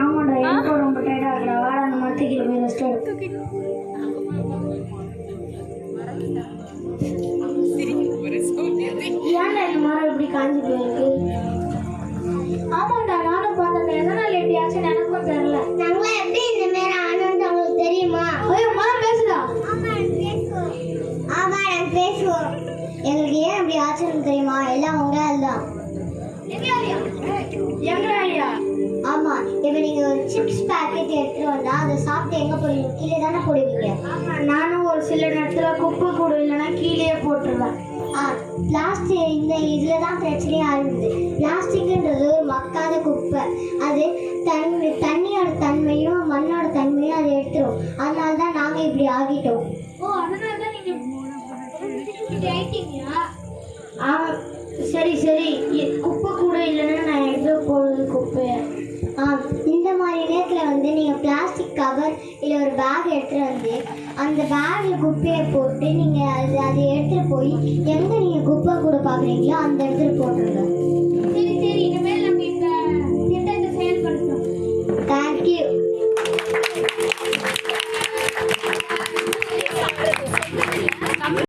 ஆமாடா, எனக்கு ரொம்ப டயர்டா இருக்குடா. வாடா அந்த மரத்துக்கு போய் ரெஸ்ட் எடு. ஏன்டா இந்த மரம் இப்படி காஞ்சி போயிருக்கு? ஆமாண்டா, நானும் பார்த்தேன். எதனால எப்படியாச்சும் எனக்கும் தெரியல. நாங்களா எப்படி இந்த மாதிரி ஆனோன்னு உங்களுக்கு தெரியுமா? ஐயோ, மரம் பேசுடா. ஆமா நாங்க பேசுவோம். எங்களுக்கு ஏன் அப்படி ஆச்சுன்னு தெரியுமா? எல்லாம் உங்களால் தான். எங்க ஐயா? ஆமா, இப்ப நீங்க ஒரு சிப்ஸ் பாக்கெட் எடுத்துட்டு வந்தா அதை சாப்பிட்டு எங்க போடுவீங்க? கீழே தானே போடுவீங்க. ஆமா, நானும் ஒரு சில நேரத்துல குப்பை கூட இல்லைன்னா கீழே போட்டுருவேன். பிளாஸ்டிக் இந்த இதுல தான் பிரச்சனையா இருக்குது. பிளாஸ்டிக்ன்றது ஒரு மக்காத குப்பை. அது தண்ணியோட தன்மையும் மண்ணோட தன்மையும் அதை எடுத்துரும். அதனால தான் நாங்க இப்படி ஆகிட்டோம். ஓ, அதனால தான் நீங்க சரி சரி. குப்பை கூட இல்லைன்னா நான் எங்கே போடுறது குப்பையை? இந்த மாதிரி நேரத்தில் வந்து நீங்கள் பிளாஸ்டிக் கவர் இல்லை ஒரு பேக் எடுத்துகிட்டு வந்து அந்த பேக்கில் குப்பையை போட்டு நீங்கள் அதை எடுத்துகிட்டு போய் எங்கே நீங்கள் குப்பை கூட பார்க்குறீங்களோ அந்த இடத்துல போட்டுருங்க.